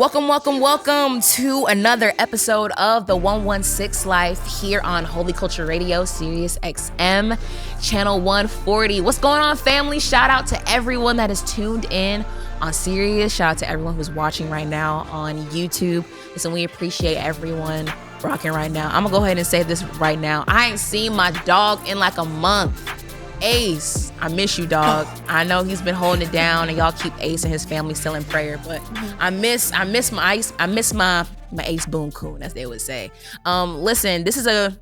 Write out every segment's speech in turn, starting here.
Welcome to another episode of the 116 Life here on Holy Culture Radio, Sirius XM Channel 140. What's going on, family? Shout out to everyone that is tuned in on Sirius. Shout out to everyone who's watching right now on YouTube. Listen, we appreciate everyone rocking right now. I'm gonna go ahead and say this right now. I ain't seen my dog in like a month. Ace, I miss you, dog. I know he's been holding it down, and y'all keep Ace and his family still in prayer. But I miss my Ace. I miss my Ace Boon Coon, as they would say. Listen, this is a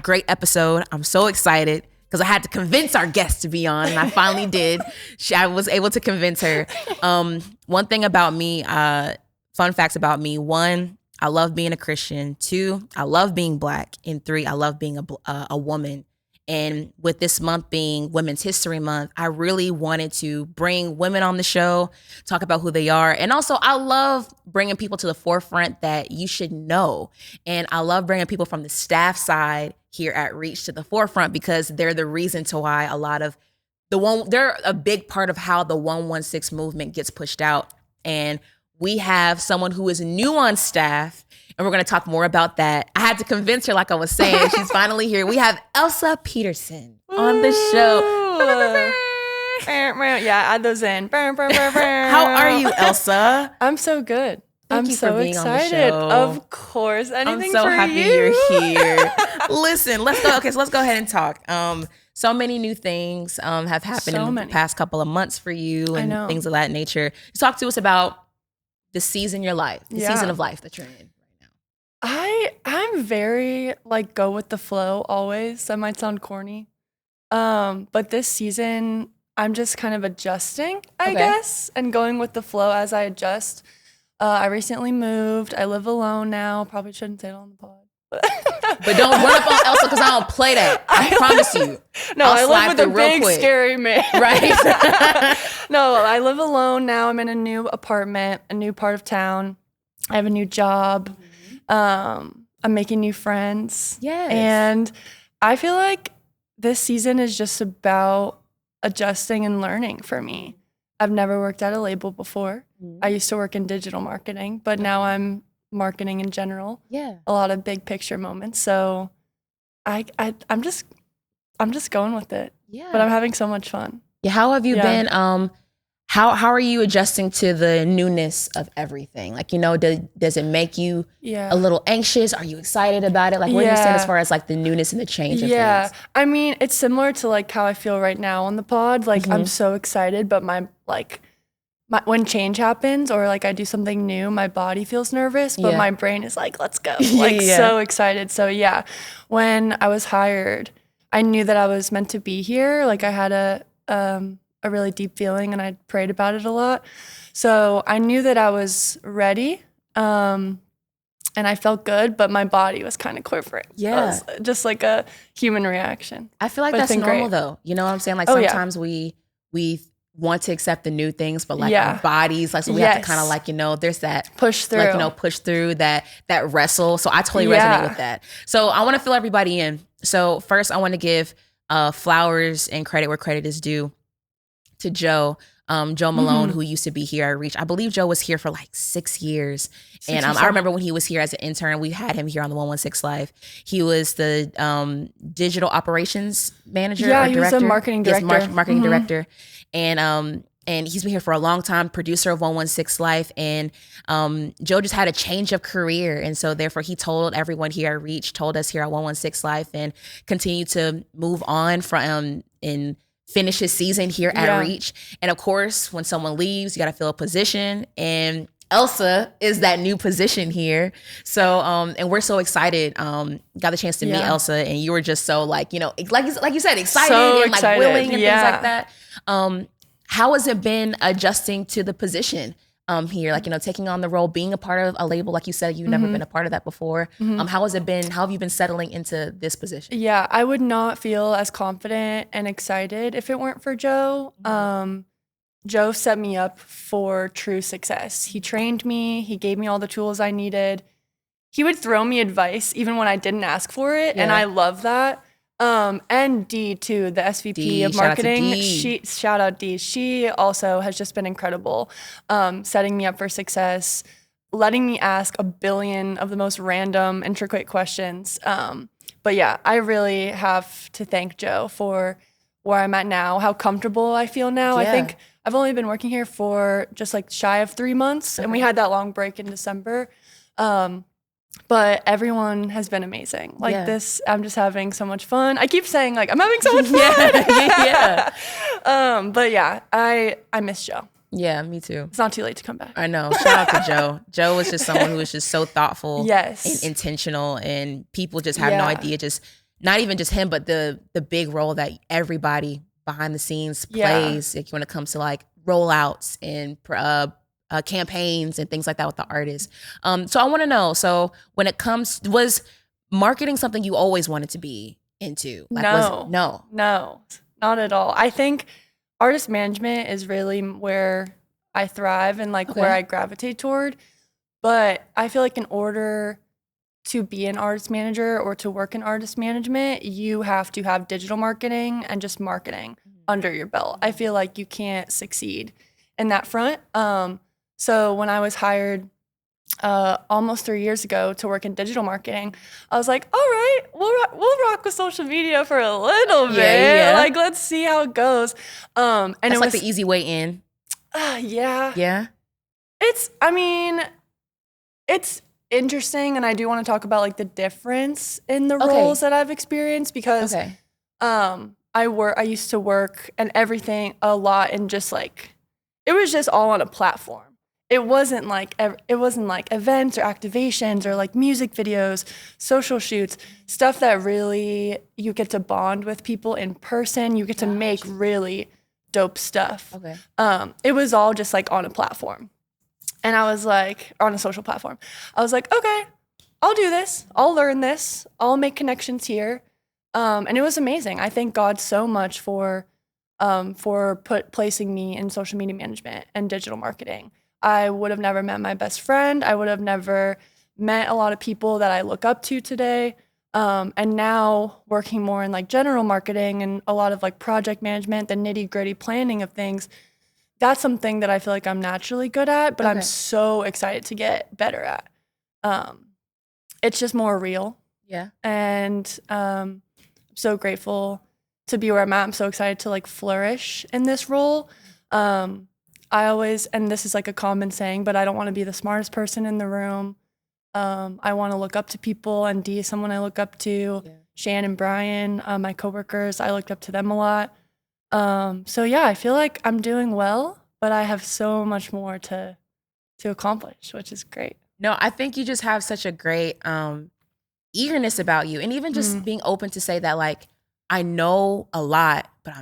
great episode. I'm so excited because I had to convince our guest to be on, and I finally did. I was able to convince her. One thing about me, fun facts about me: 1, I love being a Christian. 2, I love being Black. And 3, I love being a woman. And with this month being Women's History Month, I really wanted to bring women on the show, talk about who they are. And also, I love bringing people to the forefront that you should know. And I love bringing people from the staff side here at Reach to the forefront because they're the reason to why they're a big part of how the 116 movement gets pushed out. And we have someone who is new on staff, and we're going to talk more about that. I had to convince her, like I was saying. She's finally here. We have Elsa Peterson on the show. Yeah, add those in. How are you, Elsa? I'm so good. Thank you so excited. Of course. Anything I'm so for happy you. You're here. Listen, let's go. Okay, so let's go ahead and talk. So many new things have happened in the past couple of months for you and things of that nature. Talk to us about the season of your life, season of life that you're in. I'm very go with the flow always. That might sound corny. But this season I'm just kind of adjusting, I guess, and going with the flow as I adjust. I recently moved. I live alone now. Probably shouldn't say it on the pod. But don't run up on Elsa because I don't play that. I promise you. No, I live with a big scary man. Right. No, I live alone now. I'm in a new apartment, a new part of town. I have a new job. I'm making new friends. Yes. And I feel like this season is just about adjusting and learning for me. I've never worked at a label before. I used to work in digital marketing, but now I'm marketing in general. Yeah. A lot of big picture moments. So I'm just going with it. Yeah. But I'm having so much fun. Yeah. How have you been? How are you adjusting to the newness of everything? Does it make you a little anxious? Are you excited about it? Where do you stand as far as the newness and the change of things? I mean, it's similar to how I feel right now on the pod. I'm so excited, but my when change happens or I do something new, my body feels nervous, but my brain is let's go. So excited. So yeah, when I was hired, I knew that I was meant to be here. I had a really deep feeling and I prayed about it a lot. So I knew that I was ready. And I felt good, but my body was kind of quivering. Yeah. So it was just a human reaction. I feel like that's normal though. You know what I'm saying? Sometimes we want to accept the new things, but our bodies, so we have to kind of there's that push through, push through that wrestle. So I totally resonate with that. So I want to fill everybody in. So first I want to give flowers and credit where credit is due to Joe Malone, who used to be here at Reach. I believe Joe was here for 6 years. And I remember when he was here as an intern, we had him here on the 116 Live. He was the digital operations manager or director. He was a marketing director. Yes, marketing director. And he's been here for a long time, producer of 116 Life. And Joe just had a change of career. And so therefore he told everyone here at Reach, told us here at 116 Life, and continued to move on from and finish his season here at Reach. And of course, when someone leaves, you got to fill a position. And Elsa is that new position here. So, and we're so excited. Got the chance to meet Elsa, and you were just so like you said, excited so and excited. Willing and things like that. How has it been adjusting to the position here? Taking on the role, being a part of a label, like you said, you've never been a part of that before. How has it been? How have you been settling into this position? Yeah, I would not feel as confident and excited if it weren't for Joe. Joe set me up for true success. He trained me. He gave me all the tools I needed. He would throw me advice even when I didn't ask for it, and I love that. And Dee too, the SVP of marketing. Shout out Dee. She also has just been incredible, setting me up for success. letting me ask a billion of the most random, intricate questions. But yeah, I really have to thank Joe for where I'm at now, how comfortable I feel now. I think I've only been working here for just like shy of 3 months, and we had that long break in December. But everyone has been amazing. Like this, I'm just having so much fun. I keep saying like, I'm having so much fun. But yeah, I miss Joe. Yeah, me too. It's not too late to come back. I know. Shout out to Joe. Joe was just someone who was just so thoughtful and intentional, and people just have no idea, just not even just him, but the big role that everybody behind the scenes plays like, when it comes to like rollouts and campaigns and things like that with the artists. So I want to know, so when it comes, was marketing something you always wanted to be into? Like, no, not at all. I think artist management is really where I thrive and like where I gravitate toward. But I feel like in order to be an artist manager or to work in artist management, you have to have digital marketing and just marketing under your belt. I feel like you can't succeed in that front. So when I was hired almost 3 years ago to work in digital marketing, I was like, all right, we'll rock with social media for a little bit. Yeah. Like, let's see how it goes. And it's it like was the easy way in. Yeah. It's interesting, and I do want to talk about like the difference in the roles that I've experienced because I used to work and everything a lot and just like it was just all on a platform. It wasn't like events or activations or like music videos, social shoots, stuff that really you get to bond with people in person. You get to make really dope stuff. It was all just like on a platform. And I was like, on a social platform. I was like, okay, I'll do this. I'll learn this. I'll make connections here. And it was amazing. I thank God so much for placing me in social media management and digital marketing. I would have never met my best friend. I would have never met a lot of people that I look up to today. And now working more in like general marketing and a lot of like project management, the nitty gritty planning of things, that's something that I feel like I'm naturally good at, but I'm so excited to get better at. It's just more real. Yeah. And I'm so grateful to be where I'm at. I'm so excited to like flourish in this role. I always, and this is like a common saying, but I don't want to be the smartest person in the room. I want to look up to people, and Dee is someone I look up to. Shan and Brian, my coworkers, I looked up to them a lot. So yeah, I feel like I'm doing well, but I have so much more to accomplish, which is great. No, I think you just have such a great eagerness about you, and even just being open to say that like, I know a lot, but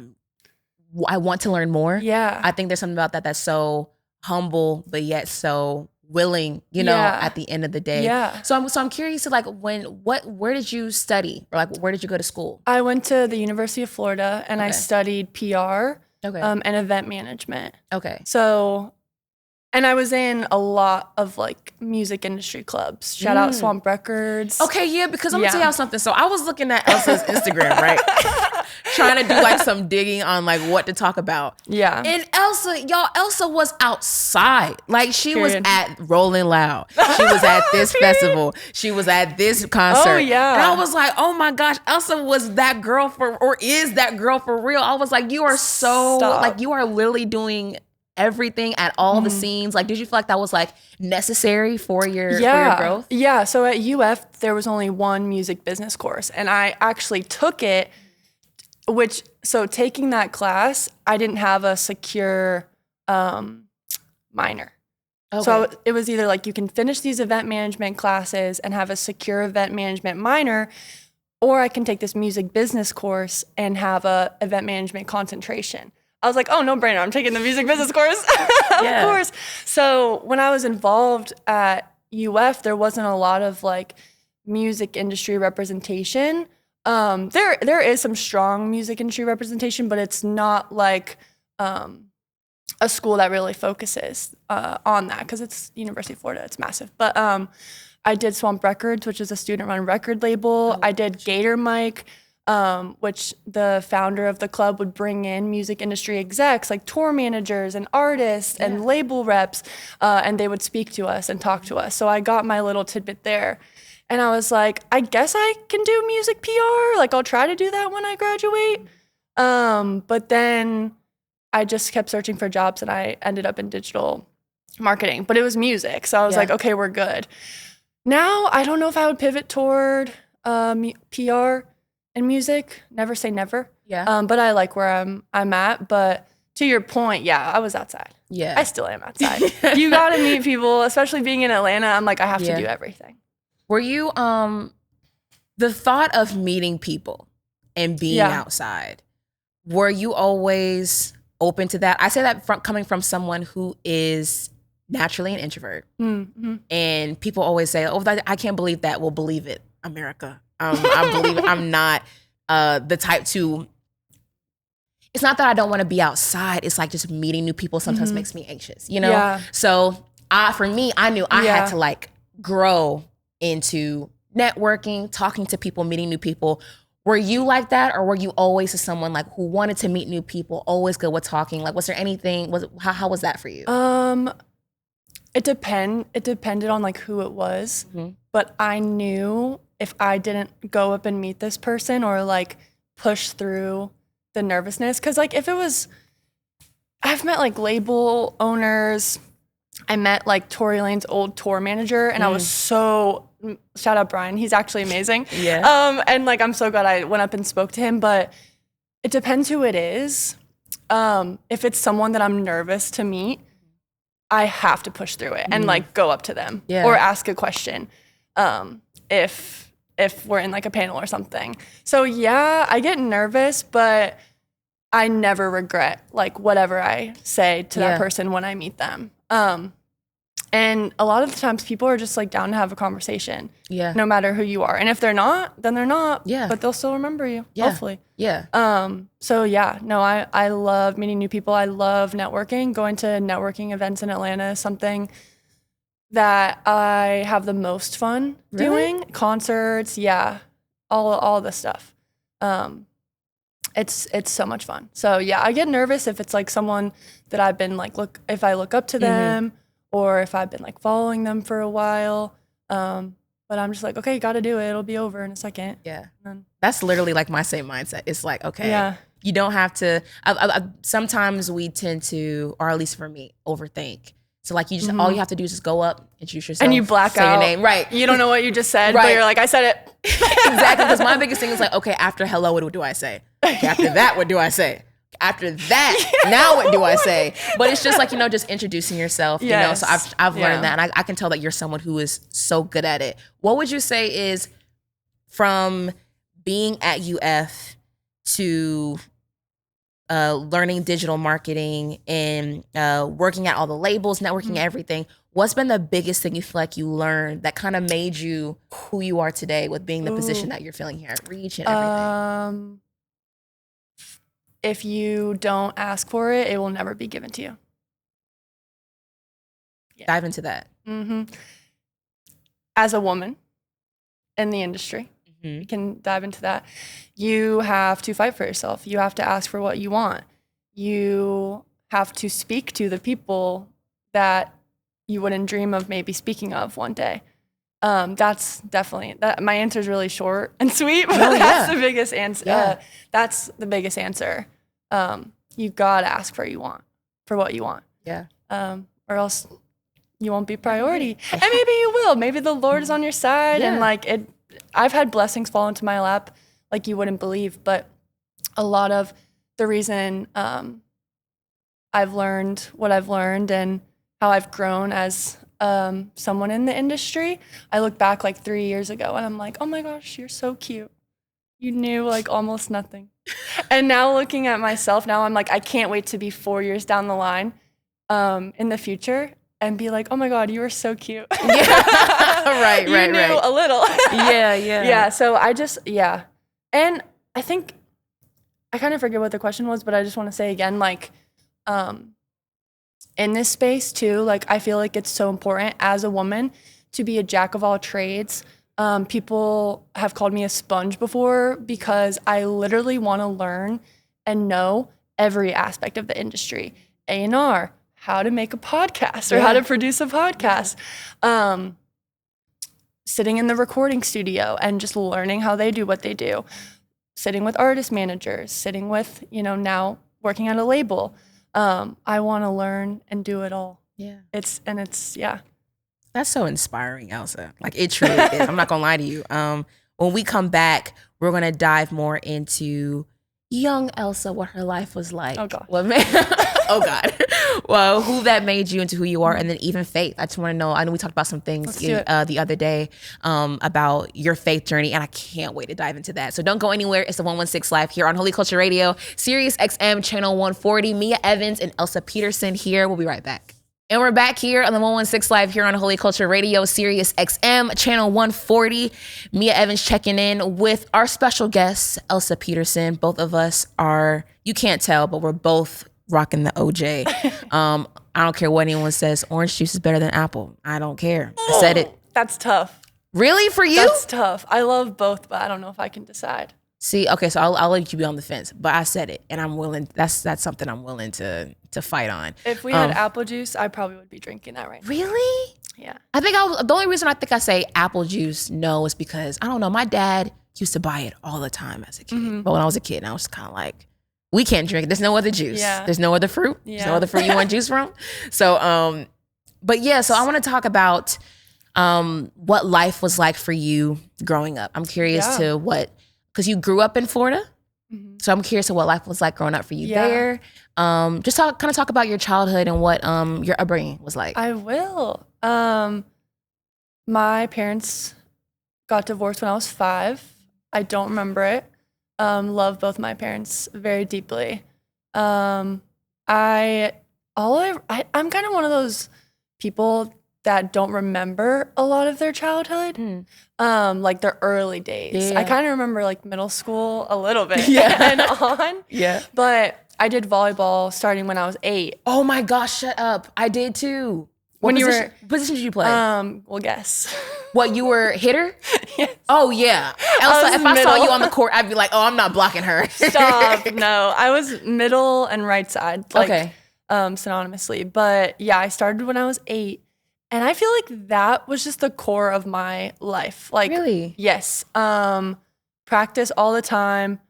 I want to learn more. Yeah. I think there's something about that that's so humble, but yet so willing, you know, at the end of the day. Yeah. So I'm curious to like where did you study, or like where did you go to school? I went to the University of Florida and I studied PR and event management. So, and I was in a lot of like music industry clubs. Shout out Swamp Records. Because I'm gonna tell y'all something. So I was looking at Elsa's Instagram, right? Trying to do like some digging on like what to talk about. Yeah. And Elsa was outside. Like she was at Rolling Loud. She was at this festival. She was at this concert. Oh yeah. And I was like, oh my gosh, Elsa was that girl is that girl for real. I was like, you are like you are literally doing everything at all the scenes. Like, did you feel like that was like necessary for your growth? Yeah. So at UF, there was only one music business course, and I actually took it. So taking that class, I didn't have a secure minor. So it was either like you can finish these event management classes and have a secure event management minor, or I can take this music business course and have a event management concentration. I was like, oh, no brainer. I'm taking the music business course. Of course. So when I was involved at UF, there wasn't a lot of like music industry representation. There is some strong music industry representation, but it's not like a school that really focuses on that, because it's University of Florida. It's massive. But I did Swamp Records, which is a student-run record label. I did Gator Mike. which the founder of the club would bring in music industry execs like tour managers and artists and label reps, and they would speak to us and talk to us. So I got my little tidbit there. And I was like, I guess I can do music PR. Like, I'll try to do that when I graduate. But then I just kept searching for jobs and I ended up in digital marketing, but it was music. So I was like, okay, we're good. Now, I don't know if I would pivot toward PR and music. Never say never. Yeah. But I like where I'm at. But to your point, yeah, I was outside. Yeah. I still am outside. You got to meet people, especially being in Atlanta. I'm like, I have to do everything. Were you, the thought of meeting people and being outside, were you always open to that? I say that coming from someone who is naturally an introvert. Mm-hmm. And people always say, oh, I can't believe that. Well, believe it, America. I believe it. I'm not the type to, it's not that I don't want to be outside. It's like just meeting new people sometimes makes me anxious, you know? Yeah. So for me, I knew I had to like grow into networking, talking to people, meeting new people. Were you like that, or were you always someone like who wanted to meet new people, always good with talking? Like, was there anything? How was that for you? It depended on like who it was, but I knew if I didn't go up and meet this person or like push through the nervousness, because like if it was, I've met like label owners. I met like Tory Lane's old tour manager, and I was so, shout out Brian, he's actually amazing. Yeah. And like, I'm so glad I went up and spoke to him, but it depends who it is. If it's someone that I'm nervous to meet, I have to push through it and like go up to them or ask a question. If we're in like a panel or something. So yeah, I get nervous, but I never regret like whatever I say to that person when I meet them. And a lot of the times people are just like down to have a conversation, no matter who you are. And if they're not, then they're not, but they'll still remember you, hopefully. So yeah, no, I love meeting new people. I love networking. Going to networking events in Atlanta is something that I have the most fun doing. Concerts, all this stuff. It's so much fun. So yeah, I get nervous if it's like someone that I've been like, if I look up to them or if I've been like following them for a while. But I'm just like, okay, got to do it. It'll be over in a second. Yeah. That's literally like my same mindset. It's like, okay, you don't have to, sometimes we tend to, or at least for me, overthink. So like you just, all you have to do is just go up, introduce yourself. And you black say out. Your name. Right. You don't know what you just said, but you're like, I said it. Exactly. Because my biggest thing is like, okay, after hello, what do I say? Okay, after that, what do I say? After that, now what do I say? But it's just like, just introducing yourself, you know? So I've learned that. And I can tell that you're someone who is so good at it. What would you say is from being at UF to learning digital marketing and working at all the labels, networking, everything, what's been the biggest thing you feel like you learned that kind of made you who you are today with being the position that you're filling here at Reach and everything? If you don't ask for it, it will never be given to you. Dive into that. As a woman in the industry, you can dive into that. You have to fight for yourself. You have to ask for what you want. You have to speak to the people that you wouldn't dream of maybe speaking of one day. That's definitely that. My answer is really short and sweet, but that's the biggest answer. That's the biggest answer. You gotta ask for what you want. Or else you won't be priority. And maybe you will. Maybe the Lord is on your side, and like it. I've had blessings fall into my lap like you wouldn't believe, but a lot of the reason I've learned what I've learned and how I've grown as someone in the industry, I look back like 3 years ago and I'm like, oh my gosh, you're so cute. You knew like almost nothing. And now looking at myself, now I'm like, I can't wait to be 4 years down the line in the future and be like, oh my God, you were so cute. Right. You knew a little. Yeah. So I just, And I think, I kind of forget what the question was, but I just want to say again, like, in this space too, like I feel like it's so important as a woman to be a jack of all trades, People have called me a sponge before because I literally want to learn and know every aspect of the industry. A&R, how to make a podcast or how to produce a podcast. Sitting in the recording studio and just learning how they do what they do. Sitting with artist managers, sitting with, now working at a label. I want to learn and do it all. Yeah. It's. That's so inspiring, Elsa. Like, it truly is. I'm not gonna lie to you. When we come back, we're gonna dive more into young Elsa, what her life was like. Oh God. Oh God. Well, who that made you into who you are, and then even faith. I just want to know. I know we talked about some things the other day about your faith journey, and I can't wait to dive into that. So don't go anywhere. It's the 116 Live here on Holy Culture Radio, Sirius XM Channel 140. Meah Evans and Elsa Peterson here. We'll be right back. And we're back here on the 116 Live here on Holy Culture Radio, Sirius XM Channel 140. Meah Evans checking in with our special guest, Elsa Peterson. Both of us are, you can't tell, but we're both rocking the OJ. I don't care what anyone says. Orange juice is better than apple. I don't care. I said it. That's tough. Really, for you? That's tough. I love both, but I don't know if I can decide. See, okay, so I'll let you be on the fence, but I said it, and I'm willing. That's something I'm willing to fight on. If we had apple juice, I probably would be drinking that right now. Really? Yeah. I think the only reason I think I say apple juice no is because I don't know. My dad used to buy it all the time as a kid, but when I was a kid, I was kind of like, we can't drink it. There's no other juice. Yeah. There's no other fruit. Yeah. There's no other fruit you want juice from. So, but yeah. So I want to talk about what life was like for you growing up. I'm curious to because you grew up in Florida. Mm-hmm. So I'm curious to what life was like growing up for you there. Just talk about your childhood and what your upbringing was like. I will. My parents got divorced when I was 5. I don't remember it. Love both my parents very deeply. I'm kind of one of those people that don't remember a lot of their childhood, like their early days. I kind of remember like middle school a little bit and on. Yeah. But I did volleyball starting when I was 8. Oh my gosh, shut up. I did too. What position did you play? Well, guess. What, you were hitter? Yes. Oh yeah. Elsa, if I saw you on the court, I'd be like, oh, I'm not blocking her. Stop. No, I was middle and right side. Like, synonymously. But yeah, I started when I was 8. And I feel like that was just the core of my life. Like, really? Yes. Practice all the time.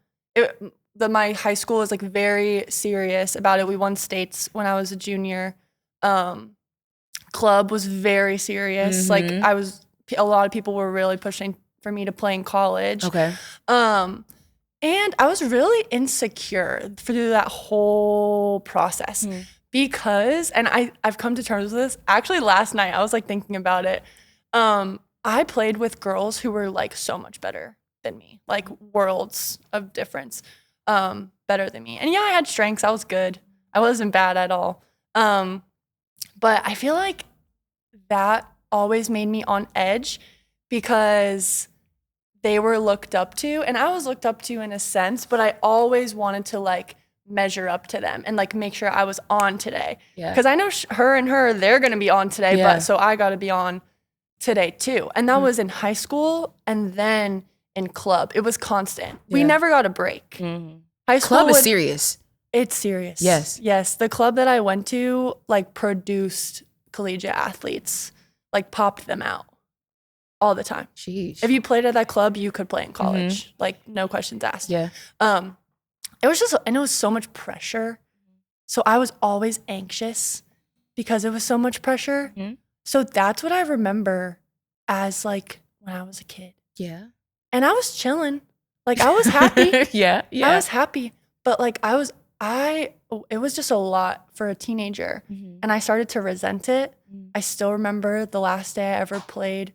My high school was like very serious about it. We won states when I was a junior. Club was very serious. Like a lot of people were really pushing for me to play in college. Okay. And I was really insecure through that whole process. Because, and I've come to terms with this, actually last night I was like thinking about it. I played with girls who were like so much better than me, like worlds of difference, better than me. And yeah, I had strengths, I was good. I wasn't bad at all. But I feel like that always made me on edge because they were looked up to, and I was looked up to in a sense, but I always wanted to like measure up to them and like make sure I was on today. Yeah. Because I know they're going to be on today, but so I got to be on today too. And that was in high school and then in club. It was constant. We never got a break. High school club is serious. It's serious. Yes. Yes. The club that I went to like produced collegiate athletes, like popped them out all the time. Jeez. If you played at that club, you could play in college. Like no questions asked. Yeah. It was so much pressure. So I was always anxious because it was so much pressure. So that's what I remember as like when I was a kid. Yeah. And I was chilling. Like I was happy. Yeah. I was happy. But like it was just a lot for a teenager. And I started to resent it. I still remember the last day I ever played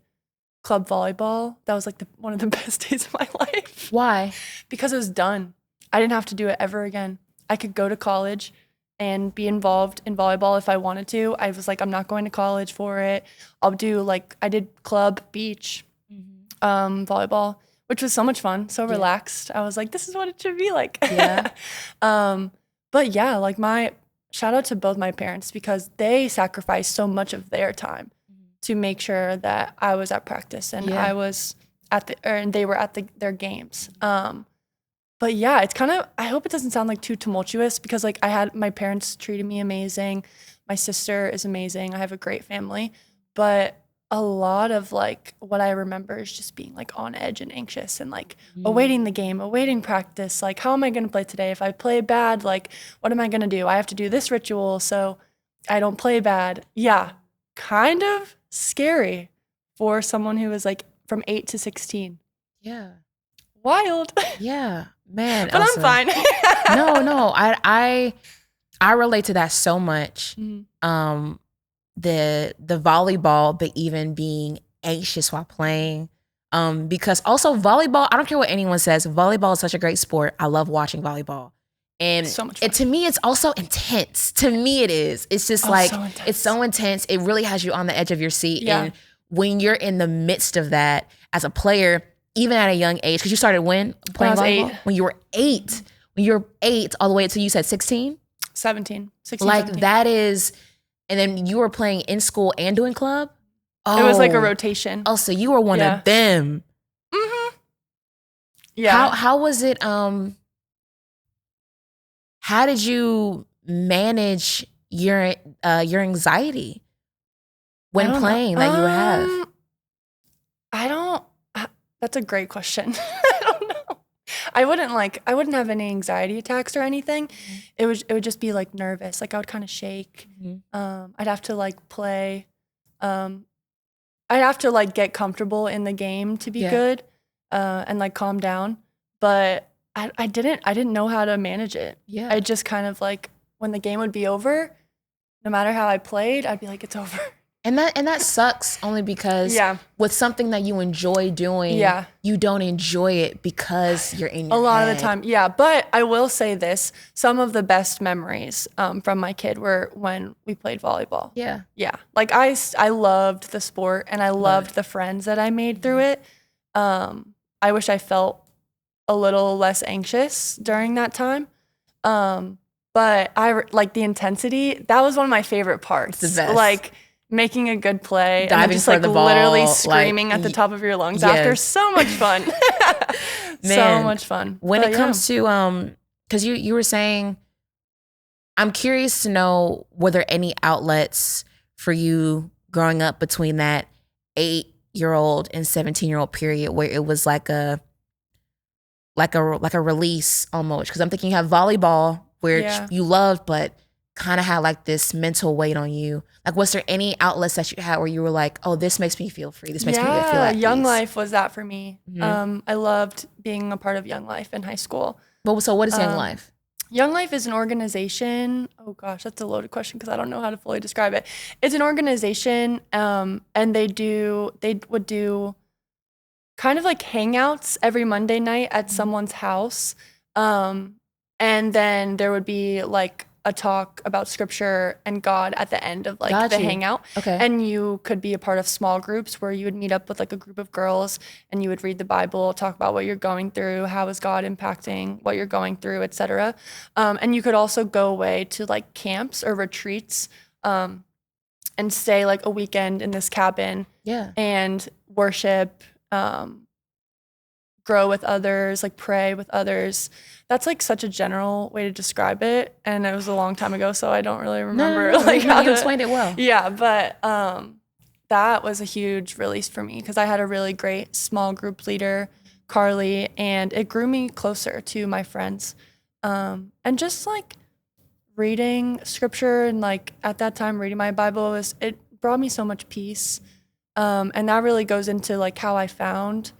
club volleyball. That was like one of the best days of my life. Why? Because it was done. I didn't have to do it ever again. I could go to college and be involved in volleyball if I wanted to. I was like, I'm not going to college for it. I'll do like, I did club, beach, volleyball, which was so much fun, so relaxed. I was like, this is what it should be like. Yeah. But yeah, like shout out to both my parents because they sacrificed so much of their time to make sure that I was at practice and I was and they were at their games. But yeah, it's kind of, I hope it doesn't sound like too tumultuous, because like my parents treated me amazing. My sister is amazing. I have a great family, but a lot of like what I remember is just being like on edge and anxious and like awaiting the game, awaiting practice. Like, how am I going to play today? If I play bad, like, what am I going to do? I have to do this ritual so I don't play bad. Yeah, kind of scary for someone who was like from 8 to 16. Yeah. Wild. Yeah, man. But Elsa. I'm fine. No. I relate to that so much. Mm-hmm. The volleyball, but even being anxious while playing. Because also volleyball, I don't care what anyone says, volleyball is such a great sport. I love watching volleyball. And so much fun. To me, it's also intense. To me, it is. It's just it's so intense. It really has you on the edge of your seat. Yeah. And when you're in the midst of that as a player, even at a young age, because you started when playing volleyball? 8. When you were 8. When you were 8 all the way until you said 16? 17. 16, like 17. That is, and then you were playing in school and doing club? Oh. It was like a rotation. Oh, so you were one of them. Mm-hmm. Yeah. How was it, how did you manage your anxiety when playing that you would have? That's a great question. I don't know. I wouldn't have any anxiety attacks or anything. It would just be like nervous. Like I would kind of shake. Mm-hmm. I'd have to like play. I'd have to like get comfortable in the game to be good, and like calm down. But I didn't know how to manage it. Yeah. I just kind of like, when the game would be over, no matter how I played, I'd be like, it's over. And that sucks, only because with something that you enjoy doing, you don't enjoy it because you're in your head. A lot of the time, yeah. But I will say this, some of the best memories from my kid were when we played volleyball. Yeah. Yeah. Like I loved the sport and I loved the friends that I made through it. I wish I felt a little less anxious during that time. But I like the intensity. That was one of my favorite parts. It's the best. Like, making a good play, diving and just for like the ball, literally screaming at the top of your lungs after. So much fun. So much fun. When it comes to because you were saying, I'm curious to know, were there any outlets for you growing up between that 8-year-old and 17-year-old period where it was like a release almost? Because I'm thinking you have volleyball where you loved, but kind of had like this mental weight on you. Like, was there any outlets that you had where you were like, oh, this makes me feel free, this makes me feel at Young peace? Life was that for me. Mm-hmm. I loved being a part of Young Life in high school. So what is Young Life? Young Life is an organization. Oh gosh, that's a loaded question because I don't know how to fully describe it. It's an organization, and they would do kind of like hangouts every Monday night at someone's house. And then there would be like a talk about scripture and God at the end of like the hangout. Okay. And you could be a part of small groups where you would meet up with like a group of girls and you would read the Bible, talk about what you're going through, how is God impacting what you're going through, etc. And you could also go away to like camps or retreats, and stay like a weekend in this cabin and worship, grow with others, like pray with others. That's like such a general way to describe it, and it was a long time ago, so I don't really remember. You explained it well. Yeah, but that was a huge release for me because I had a really great small group leader, Carly, and it grew me closer to my friends. And just like reading scripture and like at that time reading my Bible it brought me so much peace, and that really goes into like how I found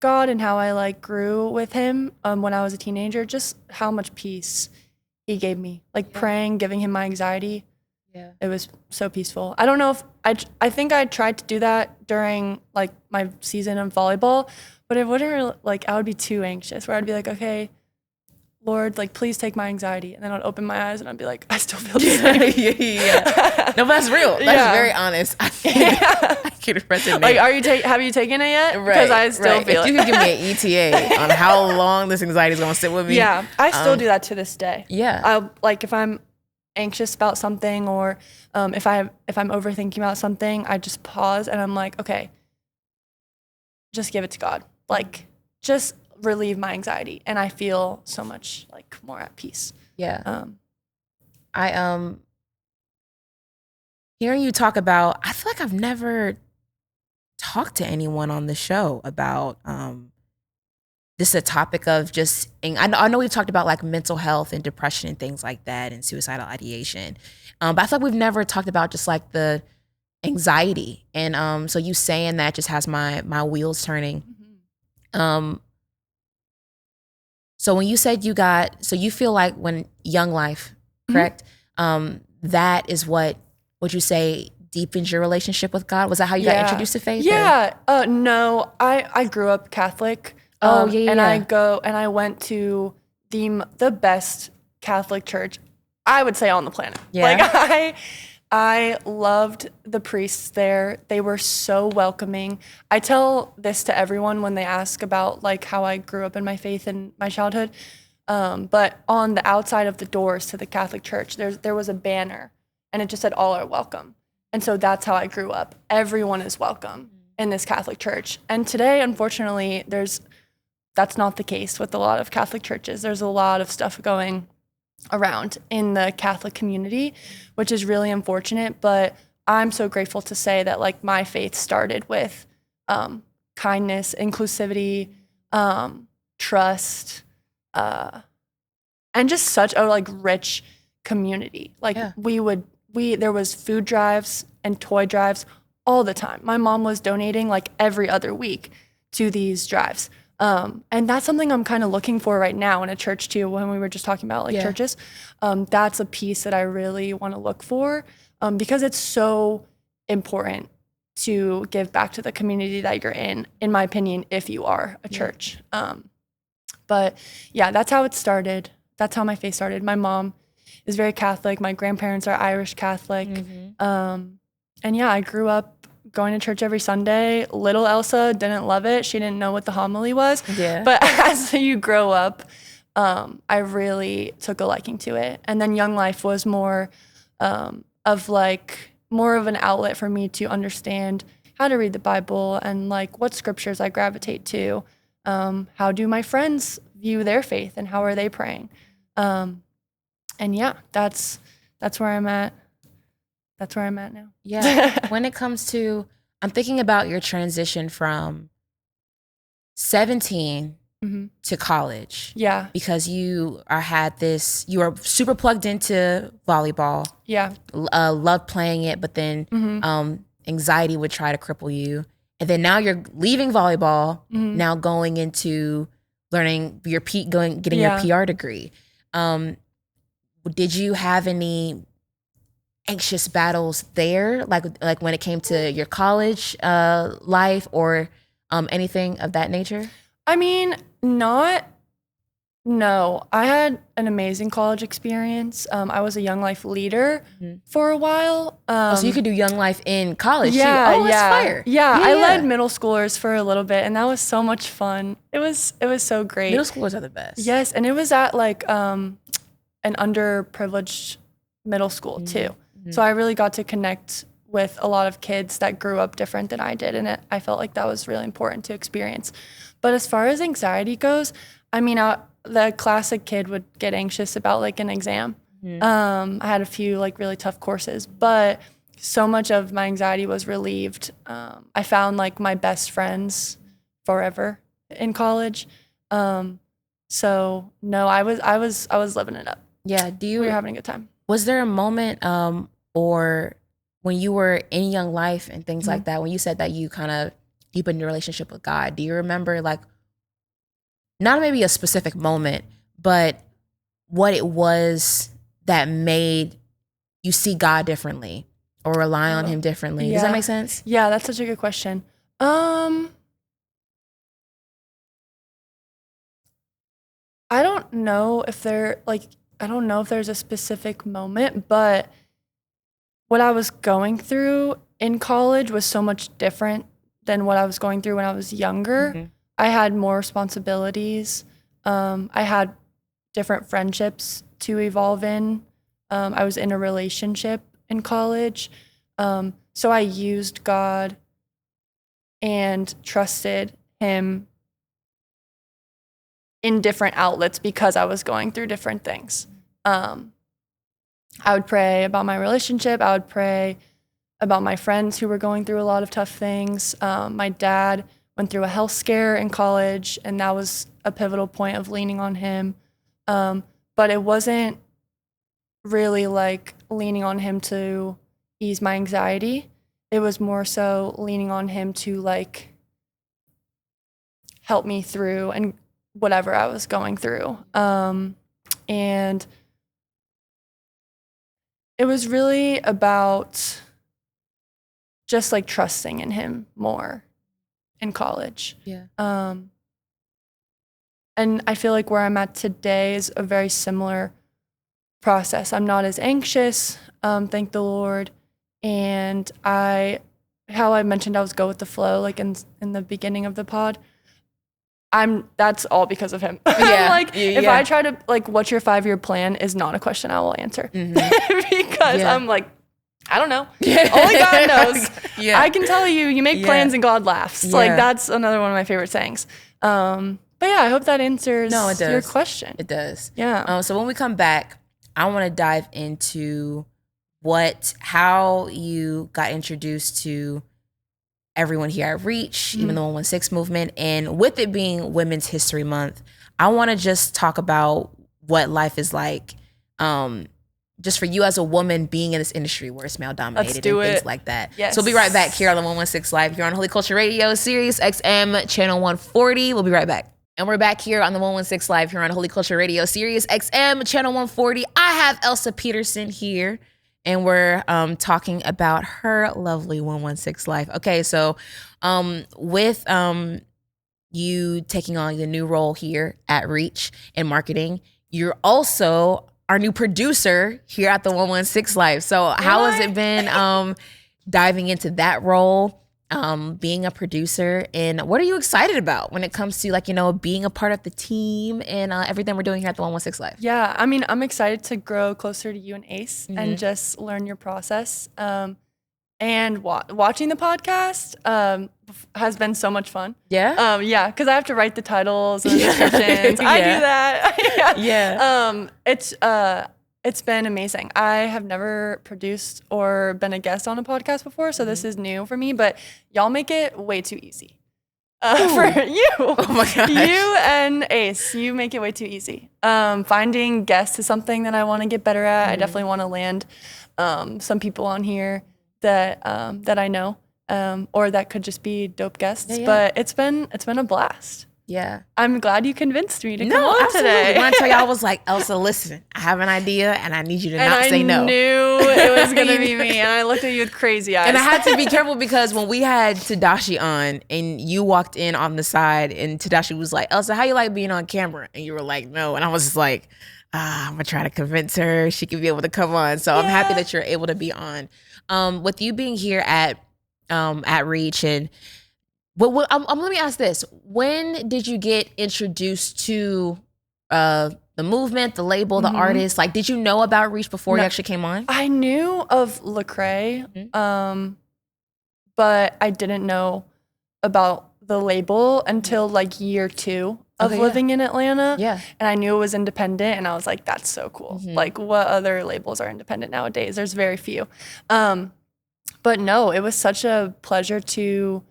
God and how I like grew with him when I was a teenager, just how much peace he gave me, like praying, giving him my anxiety. Yeah. It was so peaceful. I don't know if I think I tried to do that during like my season of volleyball, but it wouldn't really, like I would be too anxious where I'd be like, okay, Lord, like, please take my anxiety. And then I'd open my eyes and I'd be like, I still feel the same. Yeah. No, but that's real. That's very honest. I can resonate. Like, have you taken it yet? Right. Because I still feel it. If you could give me an ETA on how long this anxiety is going to sit with me. Yeah. I still do that to this day. Yeah. I'll, like, if I'm anxious about something, or if I'm overthinking about something, I just pause and I'm like, okay, just give it to God. Like, just relieve my anxiety, and I feel so much like more at peace. Yeah. I hearing you talk about, I feel like I've never talked to anyone on the show about this, a topic of just, I know we've talked about like mental health and depression and things like that and suicidal ideation, but I feel like we've never talked about just like the anxiety. And so you saying that just has my wheels turning. So when you said so you feel like when young life, correct? That is what would you say deepens your relationship with God? Was that how you got introduced to faith? Yeah. No, I grew up Catholic. And I went to the best Catholic church, I would say, on the planet. Yeah. Like, I loved the priests there. They were so welcoming. I tell this to everyone when they ask about like how I grew up in my faith in my childhood. But on the outside of the doors to the Catholic Church, there was a banner, and it just said, "All are welcome." And so that's how I grew up. Everyone is welcome in this Catholic Church. And today, unfortunately, that's not the case with a lot of Catholic churches. There's a lot of stuff going around in the Catholic community, which is really unfortunate. But I'm so grateful to say that like my faith started with kindness, inclusivity, trust, and just such a like rich community. Like there was food drives and toy drives all the time. My mom was donating like every other week to these drives. And that's something I'm kind of looking for right now in a church too, when we were just talking about like churches. That's a piece that I really want to look for, because it's so important to give back to the community that you're in my opinion, if you are a church. But yeah, that's how it started. That's how my faith started. My mom is very Catholic. My grandparents are Irish Catholic. And yeah, I grew up going to church every Sunday. Little Elsa didn't love it. She didn't know what the homily was. Yeah. But as you grow up, I really took a liking to it. And then Young Life was more of an outlet for me to understand how to read the Bible and like what scriptures I gravitate to. How do my friends view their faith and how are they praying? And yeah, that's where I'm at. That's where I'm at now. Yeah. When it comes to, I'm thinking about your transition from 17 to college. Yeah. Because you were super plugged into volleyball. Yeah. Loved playing it, but then anxiety would try to cripple you. And then now you're leaving volleyball, now going into learning getting your PR degree. Did you have any anxious battles there, like when it came to your college life or anything of that nature? I mean, no. I had an amazing college experience. I was a Young Life leader for a while. So you could do Young Life in college too. Oh, that's fire. Yeah, I led middle schoolers for a little bit, and that was so much fun. It was so great. Middle schoolers are the best. Yes, and it was at like an underprivileged middle school too. So I really got to connect with a lot of kids that grew up different than I did, and I felt like that was really important to experience. But as far as anxiety goes, I mean, the classic kid would get anxious about like an exam. I had a few like really tough courses, but so much of my anxiety was relieved. I found like my best friends forever in college. So no, I was living it up. Yeah. We were having a good time. Was there a moment or when you were in Young Life and things like that, when you said that you kind of deepened your relationship with God, do you remember like, not maybe a specific moment, but what it was that made you see God differently or rely on him differently? Does that make sense? Yeah, that's such a good question. I don't know if there's a specific moment, but what I was going through in college was so much different than what I was going through when I was younger. I had more responsibilities. I had different friendships to evolve in. I was in a relationship in college. So I used God and trusted him in different outlets because I was going through different things. I would pray about my relationship. I would pray about my friends who were going through a lot of tough things. My dad went through a health scare in college, and that was a pivotal point of leaning on him. But it wasn't really like leaning on him to ease my anxiety. It was more so leaning on him to like help me through and whatever I was going through. And it was really about just like trusting in him more in college. Yeah. And I feel like where I'm at today is a very similar process. I'm not as anxious, thank the Lord. And how I mentioned I was go with the flow, like in the beginning of the pod, that's all because of him. Yeah. Like if I try to like, what's your 5-year plan is not a question I will answer because I'm like, I don't know. Only God knows. I can tell you make plans and God laughs. Like that's another one of my favorite sayings. But yeah, I hope that answers your question. It does. Yeah. So when we come back, I want to dive into how you got introduced to everyone here at Reach, even the 116 movement. And with it being Women's History Month, I want to just talk about what life is like just for you as a woman being in this industry where it's male dominated and things like that. Yes. So we'll be right back here on the 116 Live here on Holy Culture Radio, Sirius XM Channel 140. We'll be right back. And we're back here on the 116 Live here on Holy Culture Radio, Sirius XM Channel 140. I have Elsa Peterson here, and we're talking about her lovely 116 life. Okay, so with you taking on the new role here at Reach in marketing, you're also our new producer here at the 116 Life. So how has it been diving into that role, being a producer, and what are you excited about when it comes to like, being a part of the team and everything we're doing here at the 116 Life? Yeah, I mean, I'm excited to grow closer to you and Ace and just learn your process. And watching the podcast has been so much fun. Yeah? Yeah, because I have to write the titles and the descriptions. I do that. Yeah. It's been amazing. I have never produced or been a guest on a podcast before, so this is new for me, but y'all make it way too easy. For you. Oh my gosh. You and Ace, you make it way too easy. Finding guests is something that I want to get better at. I definitely want to land some people on here that I know, or that could just be dope guests. Yeah. But it's been a blast. Yeah. I'm glad you convinced me to come on today. When I tell you, I was like, Elsa, listen, I have an idea and I need you to not say no. I knew it was going to be me, and I looked at you with crazy eyes. And I had to be careful because when we had Tadashi on and you walked in on the side and Tadashi was like, Elsa, how you like being on camera? And you were like, no. And I was just like, I'm going to try to convince her she could be able to come on. So I'm happy that you're able to be on. With you being here at Reach, and let me ask this: when did you get introduced to the movement, the label, the artist? Like, did you know about Reach before you actually came on? I knew of Lecrae, but I didn't know about the label until like year 2 of living in Atlanta. Yeah. And I knew it was independent, and I was like, that's so cool. Like, what other labels are independent nowadays? There's very few. But no, it was such a pleasure to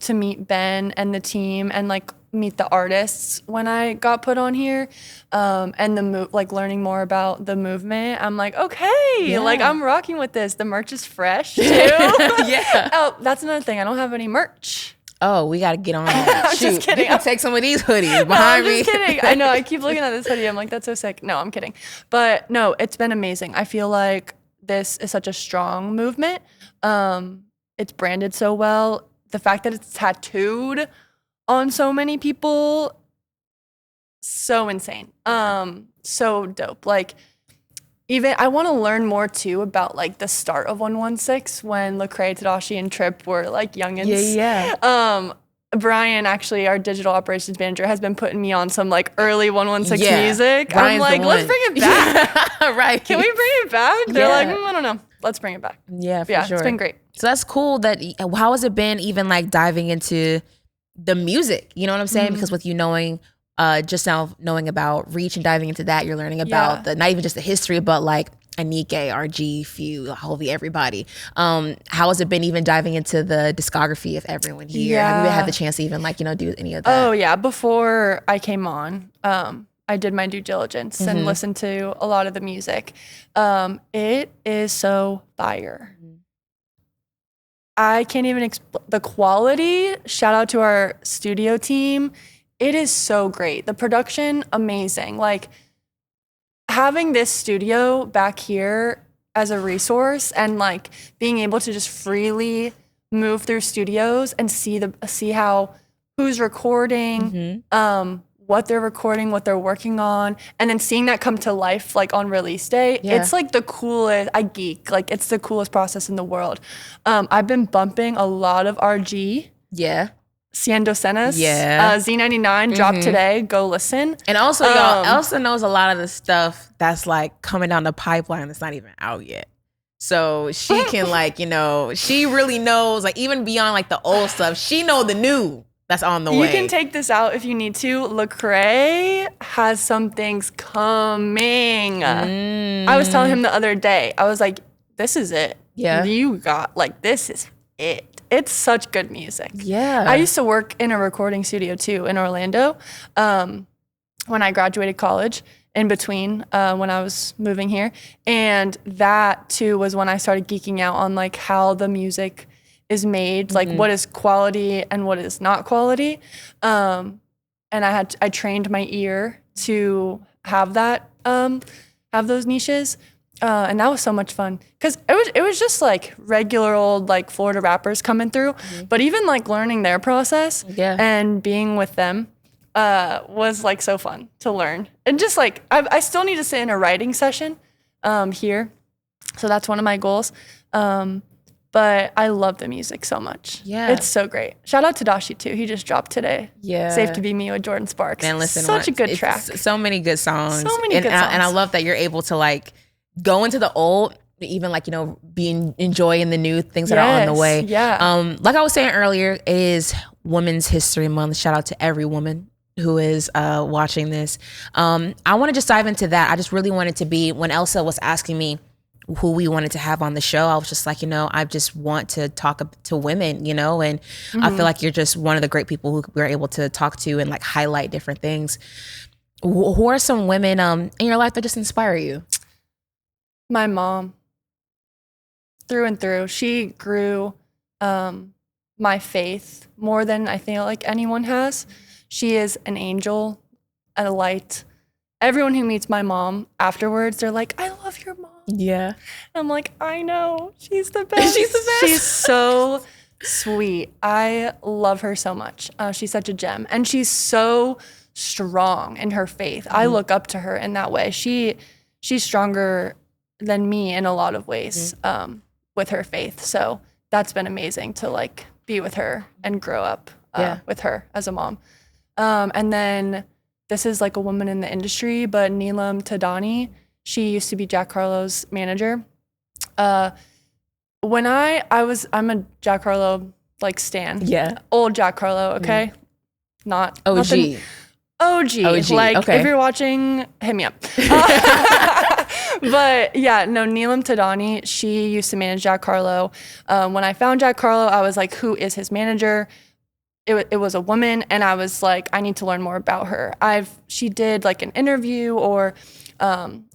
meet Ben and the team and like meet the artists when I got put on here, and like learning more about the movement. I'm like, okay, like I'm rocking with this. The merch is fresh too. Yeah. Oh, that's another thing. I don't have any merch. Oh, we got to get on that. I'm just kidding. You can take some of these hoodies behind me. I'm just kidding. I know. I keep looking at this hoodie. I'm like, that's so sick. No, I'm kidding. But no, it's been amazing. I feel like this is such a strong movement. It's branded so well. The fact that it's tattooed on so many people, so insane. So dope. Like, even I want to learn more too about like the start of 116 when Lecrae, Tadashi, and Trip were like youngins. Yeah. Brian, actually, our digital operations manager, has been putting me on some like early 116 Yeah, music. Brian's I'm like, let's bring it back. Right. Can we bring it back? They're Yeah. like, I don't know. Let's bring it back. Yeah, for sure. It's been great. So that's cool. How has it been even like diving into the music? You know what I'm saying? Because with you knowing, just now knowing about Reach and diving into that, you're learning about not even just the history, but like Anike, RG, Few, Hovey, everybody. How has it been even diving into the discography of everyone here? Yeah. Have you had the chance to even like, do any of that? Oh yeah. Before I came on, I did my due diligence and listened to a lot of the music. It is so fire. I can't even the quality. Shout out to our studio team. It is so great. The production, amazing. Like having this studio back here as a resource and like being able to just freely move through studios and see how who's recording, what they're recording, what they're working on, and then seeing that come to life like on release day. It's like the coolest. I geek. Like it's the coolest process in the world. I've been bumping a lot of RG. Yeah. Siendo Cenas. Z99 dropped today. Go listen. And also, y'all, Elsa knows a lot of the stuff that's like coming down the pipeline that's not even out yet. So she can like, she really knows like even beyond like the old stuff, she know the new that's on the way. You can take this out if you need to. Lecrae has some things coming. I was telling him the other day, I was like, this is it. Yeah. You got like, this is it. It's such good music. Yeah. I used to work in a recording studio too in Orlando when I graduated college, in between when I was moving here. And that too was when I started geeking out on like how the music is made, like what is quality and what is not quality. And I trained my ear to have that, have those niches. And that was so much fun because it was just like regular old like Florida rappers coming through, but even like learning their process and being with them was like so fun to learn. And just like I still need to sit in a writing session here, so that's one of my goals. But I love the music so much. Yeah, it's so great. Shout out to Dashi too. He just dropped today. Yeah, Safe to Be Me with Jordan Sparks. Man, listen, such a good track. So many good songs. So many good songs. And I love that you're able to like go into the old, even like, enjoying the new things that are on the way. Yeah. Like I was saying earlier, it is Women's History Month. Shout out to every woman who is watching this. I want to just dive into that. I just really wanted to be, when Elsa was asking me who we wanted to have on the show, I was just like, I just want to talk to women, and I feel like you're just one of the great people who we're able to talk to and like highlight different things. Who are some women in your life that just inspire you? My mom, through and through. She grew my faith more than I feel like anyone has. She is an angel and a light. Everyone who meets my mom afterwards, they're like, I love your mom. Yeah. And I'm like, I know. She's the best. She's the best. She's so sweet. I love her so much. She's such a gem. And she's so strong in her faith. I look up to her in that way. She's stronger than me in a lot of ways with her faith. So that's been amazing to like be with her and grow up with her as a mom. And then this is like a woman in the industry, but Neelam Tadani, she used to be Jack Harlow's manager. When I'm a Jack Harlow like stan. Yeah. Old Jack Harlow, okay? Not OG. Nothing. OG. Like if you're watching, hit me up. But yeah, no, Neelam Tadani, she used to manage Jack Harlow. When I found Jack Harlow, I was like, who is his manager? It was a woman, and I was like, I need to learn more about her. She did like an interview, or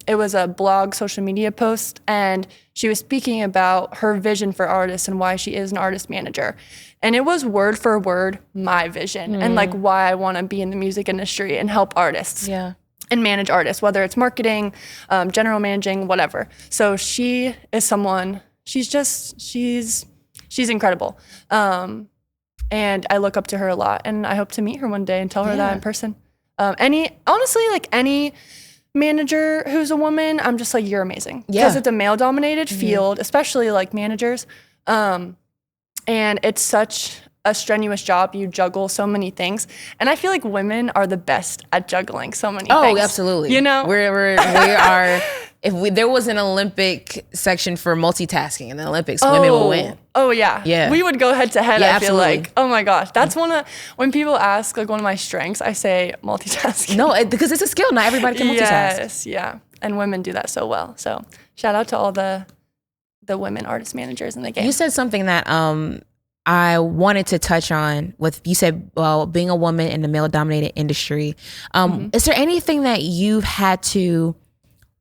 it was a blog social media post, and she was speaking about her vision for artists and why she is an artist manager. And it was word for word my vision and like why I want to be in the music industry and help artists. Yeah. And manage artists, whether it's marketing, general managing, whatever. So she is someone, she's incredible. And I look up to her a lot, and I hope to meet her one day and tell her that in person. Any manager who's a woman, I'm just like, you're amazing. Because it's a male-dominated field, especially like managers. And it's such a strenuous job. You juggle so many things. And I feel like women are the best at juggling so many things. Oh, absolutely. You know? We are, there was an Olympic section for multitasking in the Olympics, women will win. Oh, yeah. Yeah. We would go head to head, Yeah, I feel absolutely. like. Oh my gosh. That's when people ask, like, one of my strengths, I say multitasking. No, because it's a skill. Not everybody can multitask. Yes, yeah. And women do that so well. So shout out to all the women artist managers in the game. You said something that I wanted to touch on you said, well, being a woman in the male dominated industry. Is there anything that you've had to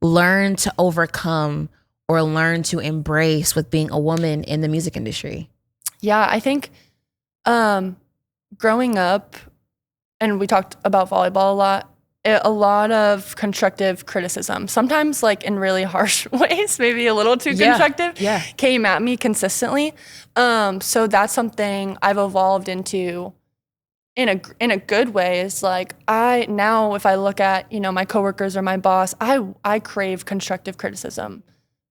learn to overcome or learn to embrace with being a woman in the music industry? Yeah, I think growing up, and we talked about volleyball a lot of constructive criticism, sometimes like in really harsh ways, maybe a little too constructive, came at me consistently. So that's something I've evolved into in a good way. Is like, now if I look at, my coworkers or my boss, I crave constructive criticism.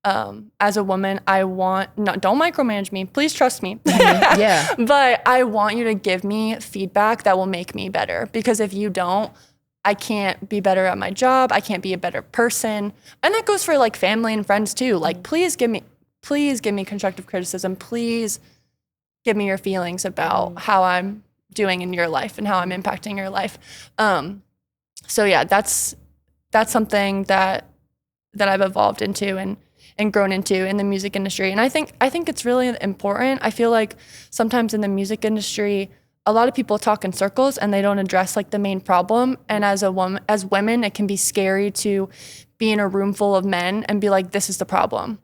As a woman, don't micromanage me, please trust me. Yeah. But I want you to give me feedback that will make me better, because if you don't, I can't be better at my job. I can't be a better person. And that goes for like family and friends too. Like, please give me constructive criticism. Please give me your feelings about how I'm doing in your life and how I'm impacting your life. So yeah, that's something that I've evolved into and grown into in the music industry. And I think it's really important. I feel like sometimes in the music industry, a lot of people talk in circles and they don't address like the main problem. And as women, it can be scary to be in a room full of men and be like, this is the problem.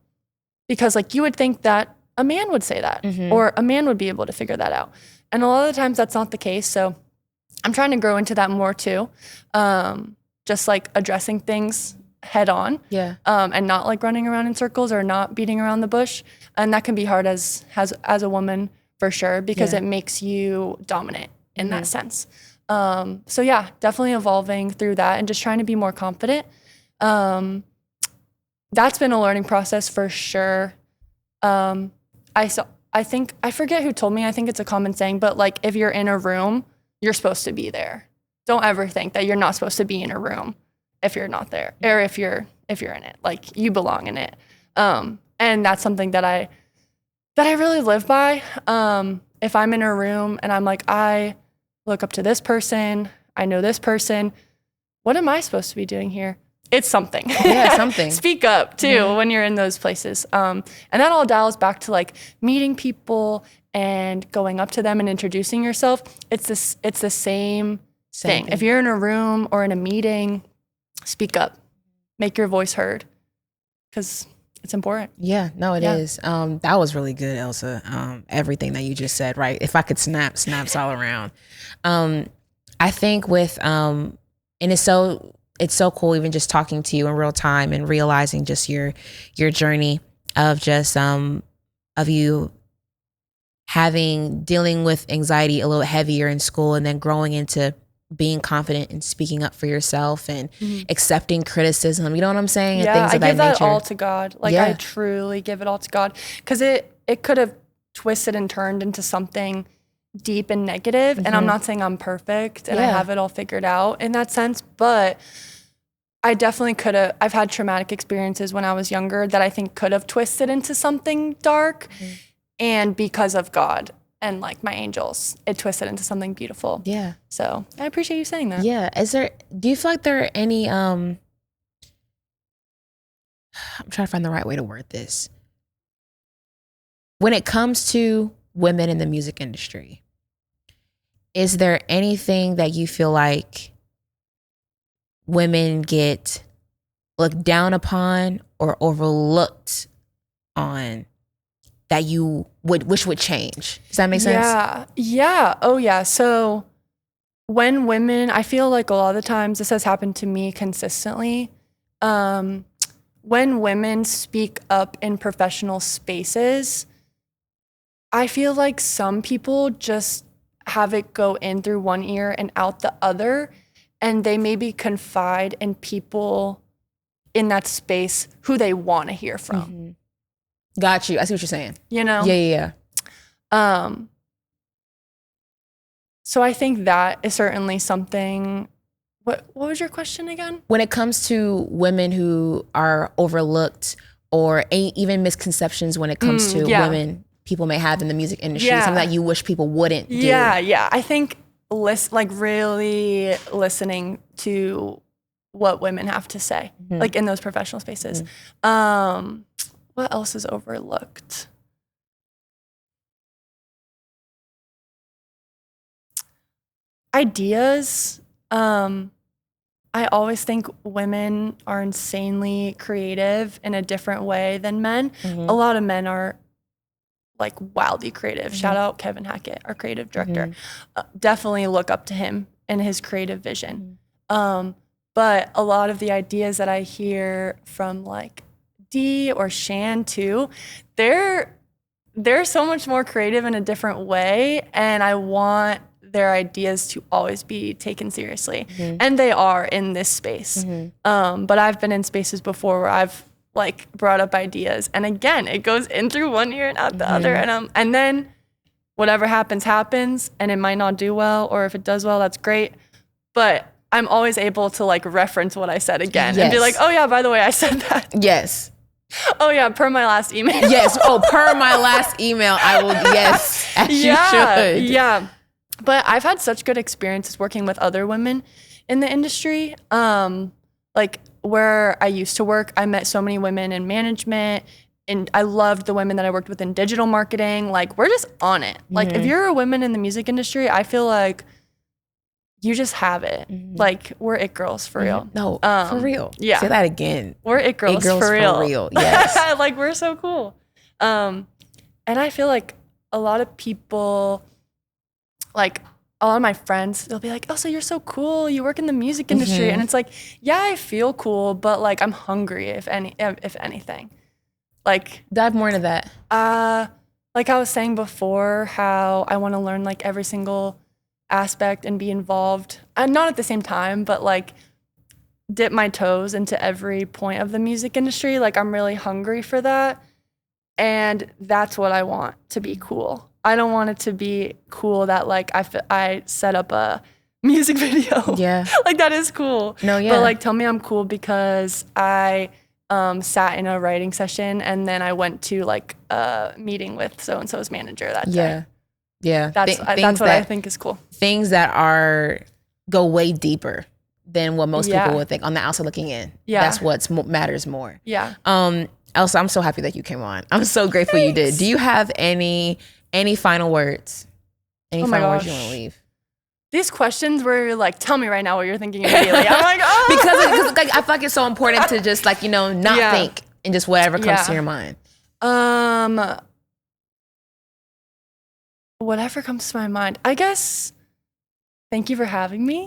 Because like, you would think that a man would say that, or a man would be able to figure that out. And a lot of the times that's not the case. So I'm trying to grow into that more too. Just like addressing things head on, and not like running around in circles or not beating around the bush. And that can be hard as a woman, for sure, because it makes you dominant in that sense. So yeah, definitely evolving through that and just trying to be more confident. That's been a learning process for sure. I think, I forget who told me, I think it's a common saying, but like, if you're in a room, you're supposed to be there. Don't ever think that you're not supposed to be in a room if you're not there, or if you're in it. Like, you belong in it. And that's something that I really live by. If I'm in a room and I'm like, I look up to this person, I know this person, what am I supposed to be doing here? It's something. Yeah, something. Speak up too when you're in those places. And that all dials back to like meeting people and going up to them and introducing yourself. It's the same thing. If you're in a room or in a meeting, speak up, make your voice heard, because it's important. Yeah, no, it is. That was really good, Elsa. Everything that you just said, right? If I could snaps all around. I think with, and it's so cool even just talking to you in real time and realizing just your journey of just, of you dealing with anxiety a little heavier in school, and then growing into being confident and speaking up for yourself and accepting criticism. You know what I'm saying? Yeah, and things of I give that nature. all to God. Like, I truly give it all to God, because it could have twisted and turned into something deep and negative. And I'm not saying I'm perfect and I have it all figured out in that sense, but I definitely could have. I've had traumatic experiences when I was younger that I think could have twisted into something dark. And because of God and like my angels, it twisted into something beautiful. Yeah. So I appreciate you saying that. Yeah. Do you feel like there are any, I'm trying to find the right way to word this. When it comes to women in the music industry, is there anything that you feel like women get looked down upon or overlooked on that you wish would change? Does that make sense? Yeah. Oh yeah. So when women, I feel like a lot of the times, this has happened to me consistently, when women speak up in professional spaces, I feel like some people just have it go in through one ear and out the other, and they maybe confide in people in that space who they want to hear from. Got you. I see what you're saying. You know? Yeah. So I think that is certainly something. What was your question again? When it comes to women who are overlooked or even misconceptions when it comes to women people may have in the music industry, something that you wish people wouldn't do. Yeah. I think really listening to what women have to say, like in those professional spaces. What else is overlooked? Ideas. I always think women are insanely creative in a different way than men. A lot of men are like wildly creative. Shout out Kevin Hackett, our creative director. Definitely look up to him and his creative vision. But a lot of the ideas that I hear from like Dee or Shan too, they're so much more creative in a different way, and I want their ideas to always be taken seriously. And they are in this space. But I've been in spaces before where I've like brought up ideas, and again, it goes in through one ear and out the other, and then whatever happens, and it might not do well, or if it does well, that's great. But I'm always able to like reference what I said again and be like, oh yeah, by the way, I said that. Yes. Oh yeah, per my last email. Yes. Oh, per my last email, I will. Yes, as you should. Yeah. But I've had such good experiences working with other women in the industry. Like where I used to work, I met so many women in management, and I loved the women that I worked with in digital marketing. Like we're just on it. Like if you're a woman in the music industry, I feel like you just have it. Like we're it girls for real. No, for real. Yeah. Say that again. We're it girls for real. For real. Yes. Like we're so cool. And I feel like a lot of people, like a lot of my friends, they'll be like, Elsa, you're so cool. You work in the music industry. And it's like, yeah, I feel cool, but like I'm hungry if anything. Like dive more into that. Like I was saying before, how I want to learn like every single aspect and be involved, and not at the same time, but like dip my toes into every point of the music industry. Like I'm really hungry for that. And that's what I want to be cool. I don't want it to be cool that like I set up a music video. Yeah. Like that is cool. No, yeah. But like tell me I'm cool because I sat in a writing session and then I went to like a meeting with so-and-so's manager that day. Yeah. That's what I think is cool. Things that go way deeper than what most people would think on the outside looking in. Yeah. That's what matters more. Yeah. Elsa, I'm so happy that you came on. I'm so grateful you did. Do you have any final words? Any final words you want to leave? These questions were like, tell me right now what you're thinking immediately. I'm like, oh. Because like, I feel like it's so important to just like, not think and just whatever comes to your mind. Whatever comes to my mind. I guess, thank you for having me.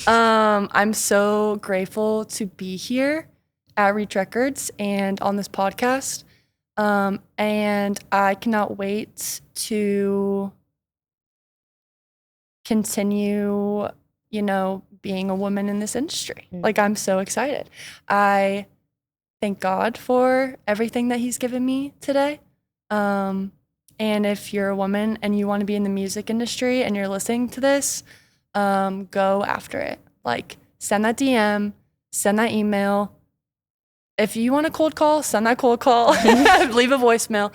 I'm so grateful to be here at Reach Records and on this podcast. And I cannot wait to continue, being a woman in this industry. Like, I'm so excited. I thank God for everything that he's given me today. And if you're a woman and you want to be in the music industry and you're listening to this, go after it. Like, send that DM, send that email. If you want a cold call, send that cold call, leave a voicemail,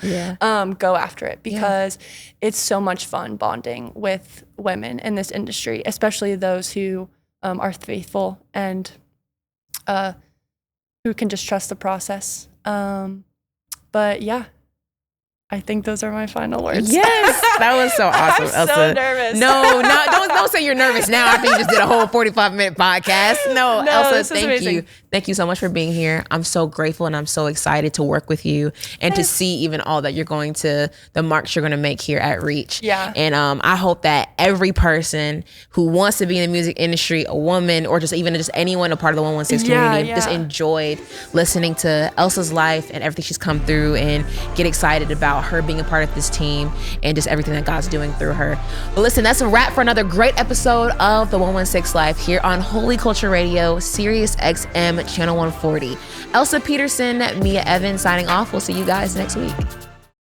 go after it because it's so much fun bonding with women in this industry, especially those who are faithful and who can just trust the process. But yeah, I think those are my final words. Yes, that was so awesome, I'm Elsa. So nervous. No, don't say you're nervous now after you just did a whole 45-minute podcast. No, Elsa, thank you. Thank you so much for being here. I'm so grateful and I'm so excited to work with you and to see even all that you're going to, the marks you're going to make here at Reach. Yeah. And I hope that every person who wants to be in the music industry, a woman, or just anyone a part of the 116 community, just enjoyed listening to Elsa's life and everything she's come through and get excited about her being a part of this team and just everything that God's doing through her. But listen, that's a wrap for another great episode of the 116 Life here on Holy Culture Radio, Sirius XM Channel 140. Elsa Peterson, Meah Evans signing off. We'll see you guys next week.